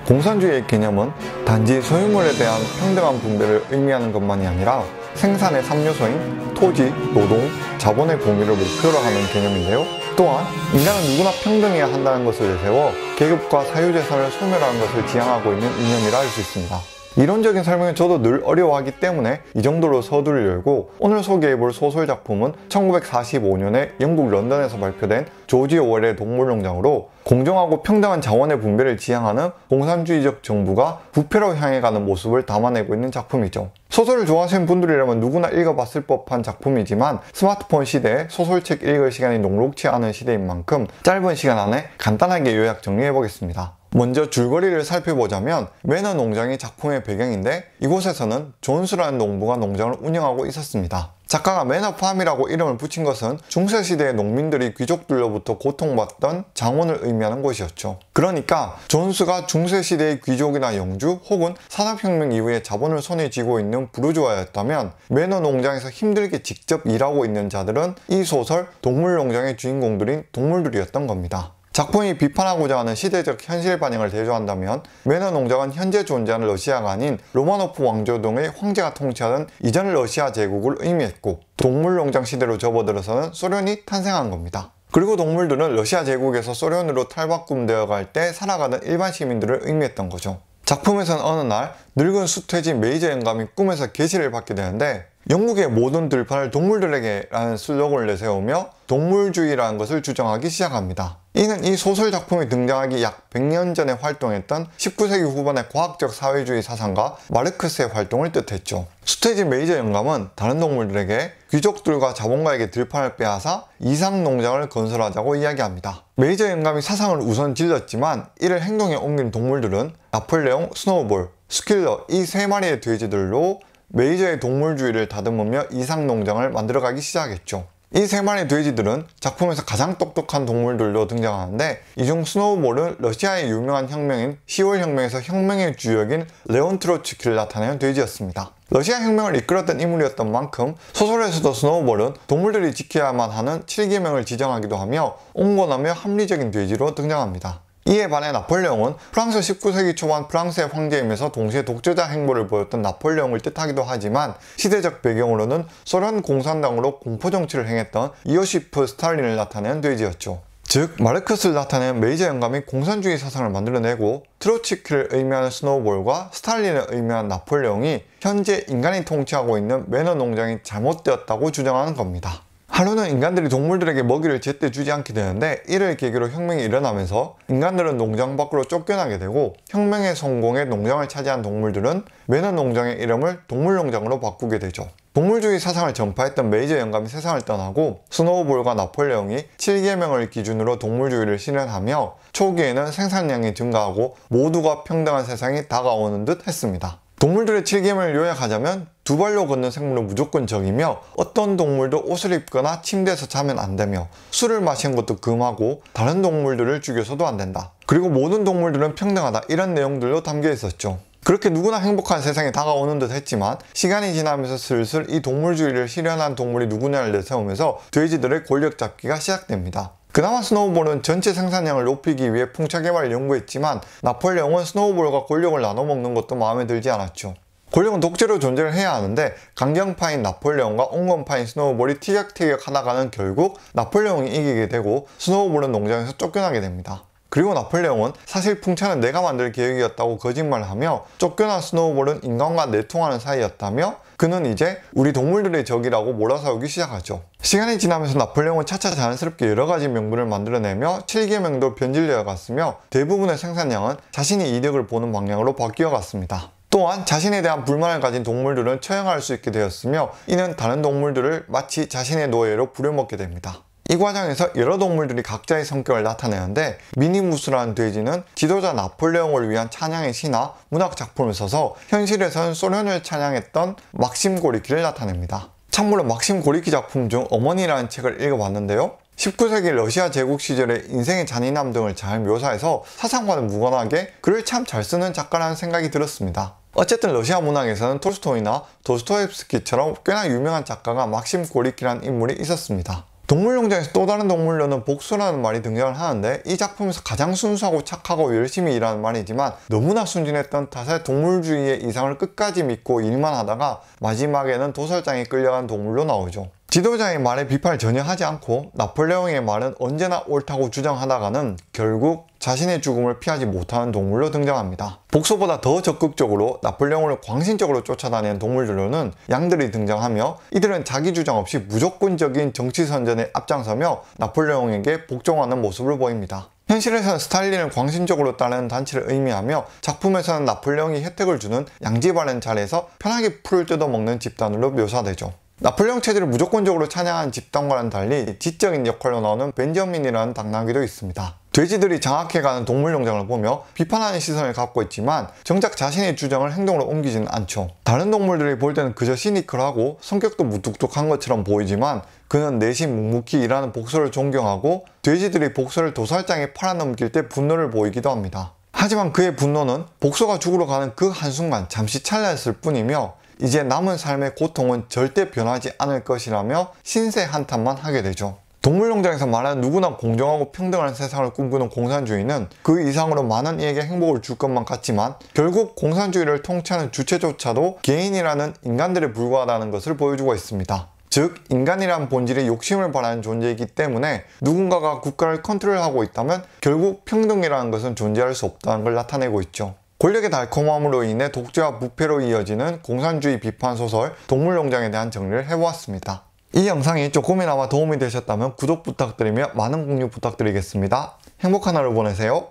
공산주의의 개념은 단지 소유물에 대한 평등한 분배를 의미하는 것만이 아니라 생산의 3요소인 토지, 노동, 자본의 공유를 목표로 하는 개념인데요. 또한 인간은 누구나 평등해야 한다는 것을 내세워 계급과 사유재산을 소멸하는 것을 지향하고 있는 이념이라 할 수 있습니다. 이론적인 설명은 저도 늘 어려워하기 때문에 이 정도로 서두를 열고, 오늘 소개해볼 소설 작품은 1945년에 영국 런던에서 발표된 조지 오웰의 동물농장으로 공정하고 평등한 자원의 분배를 지향하는 공산주의적 정부가 부패로 향해 가는 모습을 담아내고 있는 작품이죠. 소설을 좋아하시는 분들이라면 누구나 읽어봤을 법한 작품이지만 스마트폰 시대에 소설책 읽을 시간이 녹록치 않은 시대인 만큼 짧은 시간 안에 간단하게 요약 정리해보겠습니다. 먼저 줄거리를 살펴보자면 매너 농장이 작품의 배경인데, 이곳에서는 존스라는 농부가 농장을 운영하고 있었습니다. 작가가 매너팜이라고 이름을 붙인 것은 중세시대의 농민들이 귀족들로부터 고통받던 장원을 의미하는 곳이었죠. 그러니까 존스가 중세시대의 귀족이나 영주 혹은 산업혁명 이후에 자본을 손에 쥐고 있는 부르주아였다면, 매너 농장에서 힘들게 직접 일하고 있는 자들은 이 소설 동물농장의 주인공들인 동물들이었던 겁니다. 작품이 비판하고자 하는 시대적 현실 반영을 대조한다면 매너 농장은 현재 존재하는 러시아가 아닌 로마노프 왕조 등의 황제가 통치하던 이전 러시아 제국을 의미했고, 동물농장 시대로 접어들어서는 소련이 탄생한 겁니다. 그리고 동물들은 러시아 제국에서 소련으로 탈바꿈되어 갈 때 살아가는 일반 시민들을 의미했던 거죠. 작품에서는 어느 날 늙은 수퇴진 메이저 영감이 꿈에서 계시를 받게 되는데, 영국의 모든 들판을 동물들에게 라는 슬로건을 내세우며 동물주의라는 것을 주장하기 시작합니다. 이는 이 소설 작품이 등장하기 약 100년 전에 활동했던 19세기 후반의 과학적 사회주의 사상가 마르크스의 활동을 뜻했죠. 수퇴진 메이저 영감은 다른 동물들에게 귀족들과 자본가에게 들판을 빼앗아 이상 농장을 건설하자고 이야기합니다. 메이저 영감이 사상을 우선 질렀지만 이를 행동에 옮긴 동물들은 나폴레옹, 스노우볼, 스킬러 이 세 마리의 돼지들로 메이저의 동물주의를 다듬으며 이상 농장을 만들어가기 시작했죠. 이 세 마리의 돼지들은 작품에서 가장 똑똑한 동물들로 등장하는데, 이 중 스노우볼은 러시아의 유명한 혁명인 10월 혁명에서 혁명의 주역인 레온 트로츠키를 나타내는 돼지였습니다. 러시아 혁명을 이끌었던 인물이었던 만큼 소설에서도 스노우볼은 동물들이 지켜야만 하는 7계명을 지정하기도 하며 온건하며 합리적인 돼지로 등장합니다. 이에 반해 나폴레옹은 프랑스 19세기 초반 프랑스의 황제이면서 동시에 독재자 행보를 보였던 나폴레옹을 뜻하기도 하지만, 시대적 배경으로는 소련 공산당으로 공포정치를 행했던 이오시프 스탈린을 나타내는 돼지였죠. 즉 마르크스를 나타내는 메이저 영감이 공산주의 사상을 만들어내고, 트로츠키를 의미하는 스노우볼과 스탈린을 의미하는 나폴레옹이 현재 인간이 통치하고 있는 매너 농장이 잘못되었다고 주장하는 겁니다. 하루는 인간들이 동물들에게 먹이를 제때 주지 않게 되는데, 이를 계기로 혁명이 일어나면서 인간들은 농장 밖으로 쫓겨나게 되고, 혁명의 성공에 농장을 차지한 동물들은 매너 농장의 이름을 동물농장으로 바꾸게 되죠. 동물주의 사상을 전파했던 메이저 영감이 세상을 떠나고 스노우볼과 나폴레옹이 7계명을 기준으로 동물주의를 실현하며, 초기에는 생산량이 증가하고 모두가 평등한 세상이 다가오는 듯 했습니다. 동물들의 7계명을 요약하자면 두 발로 걷는 생물은 무조건 적이며, 어떤 동물도 옷을 입거나 침대에서 자면 안 되며, 술을 마시는 것도 금하고, 다른 동물들을 죽여서도 안 된다. 그리고 모든 동물들은 평등하다, 이런 내용들도 담겨 있었죠. 그렇게 누구나 행복한 세상이 다가오는 듯 했지만, 시간이 지나면서 슬슬 이 동물주의를 실현한 동물이 누구냐를 내세우면서 돼지들의 권력 잡기가 시작됩니다. 그나마 스노우볼은 전체 생산량을 높이기 위해 풍차 개발을 연구했지만, 나폴레옹은 스노우볼과 권력을 나눠 먹는 것도 마음에 들지 않았죠. 권력은 독재로 존재를 해야 하는데, 강경파인 나폴레옹과 온건파인 스노우볼이 티격태격 하다가는 결국 나폴레옹이 이기게 되고 스노우볼은 농장에서 쫓겨나게 됩니다. 그리고 나폴레옹은 사실 풍차는 내가 만들 계획이었다고 거짓말을 하며, 쫓겨난 스노우볼은 인간과 내통하는 사이였다며 그는 이제 우리 동물들의 적이라고 몰아세우기 시작하죠. 시간이 지나면서 나폴레옹은 차차 자연스럽게 여러가지 명분을 만들어내며 7계명도 변질되어 갔으며, 대부분의 생산량은 자신이 이득을 보는 방향으로 바뀌어 갔습니다. 또한 자신에 대한 불만을 가진 동물들은 처형할 수 있게 되었으며, 이는 다른 동물들을 마치 자신의 노예로 부려먹게 됩니다. 이 과정에서 여러 동물들이 각자의 성격을 나타내는데, 미니무스라는 돼지는 지도자 나폴레옹을 위한 찬양의 시나 문학 작품을 써서 현실에서는 소련을 찬양했던 막심 고리키를 나타냅니다. 참고로 막심 고리키 작품 중 어머니라는 책을 읽어봤는데요, 19세기 러시아 제국 시절의 인생의 잔인함 등을 잘 묘사해서 사상과는 무관하게 글을 참 잘 쓰는 작가라는 생각이 들었습니다. 어쨌든 러시아 문학에서는 톨스토이나 도스토옙스키처럼 꽤나 유명한 작가가 막심 고리키라는 인물이 있었습니다. 동물농장에서 또 다른 동물로는 복수라는 말이 등장을 하는데, 이 작품에서 가장 순수하고 착하고 열심히 일하는 말이지만 너무나 순진했던 탓에 동물주의의 이상을 끝까지 믿고 일만 하다가 마지막에는 도살장에 끌려간 동물로 나오죠. 지도자의 말에 비판을 전혀 하지 않고 나폴레옹의 말은 언제나 옳다고 주장하다가는 결국 자신의 죽음을 피하지 못하는 동물로 등장합니다. 복수보다 더 적극적으로 나폴레옹을 광신적으로 쫓아다니는 동물들로는 양들이 등장하며, 이들은 자기 주장 없이 무조건적인 정치 선전에 앞장서며 나폴레옹에게 복종하는 모습을 보입니다. 현실에서는 스탈린을 광신적으로 따르는 단체를 의미하며, 작품에서는 나폴레옹이 혜택을 주는 양지바른 자리에서 편하게 풀을 뜯어먹는 집단으로 묘사되죠. 나폴레옹 체제를 무조건적으로 찬양하는 집단과는 달리 지적인 역할로 나오는 벤저민이라는 당나귀도 있습니다. 돼지들이 장악해가는 동물농장을 보며 비판하는 시선을 갖고 있지만 정작 자신의 주장을 행동으로 옮기지는 않죠. 다른 동물들이 볼 때는 그저 시니컬하고 성격도 무뚝뚝한 것처럼 보이지만, 그는 내심 묵묵히 일하는 복수를 존경하고 돼지들이 복수를 도살장에 팔아넘길 때 분노를 보이기도 합니다. 하지만 그의 분노는 복수가 죽으러 가는 그 한순간 잠시 찰나였을 뿐이며, 이제 남은 삶의 고통은 절대 변하지 않을 것이라며 신세 한탄만 하게 되죠. 동물농장에서 말하는 누구나 공정하고 평등한 세상을 꿈꾸는 공산주의는 그 이상으로 많은 이에게 행복을 줄 것만 같지만, 결국 공산주의를 통치하는 주체조차도 개인이라는 인간들에 불과하다는 것을 보여주고 있습니다. 즉, 인간이란 본질이 욕심을 바라는 존재이기 때문에 누군가가 국가를 컨트롤하고 있다면 결국 평등이라는 것은 존재할 수 없다는 걸 나타내고 있죠. 권력의 달콤함으로 인해 독재와 부패로 이어지는 공산주의 비판 소설 동물농장에 대한 정리를 해보았습니다. 이 영상이 조금이나마 도움이 되셨다면 구독 부탁드리며 많은 공유 부탁드리겠습니다. 행복한 하루 보내세요.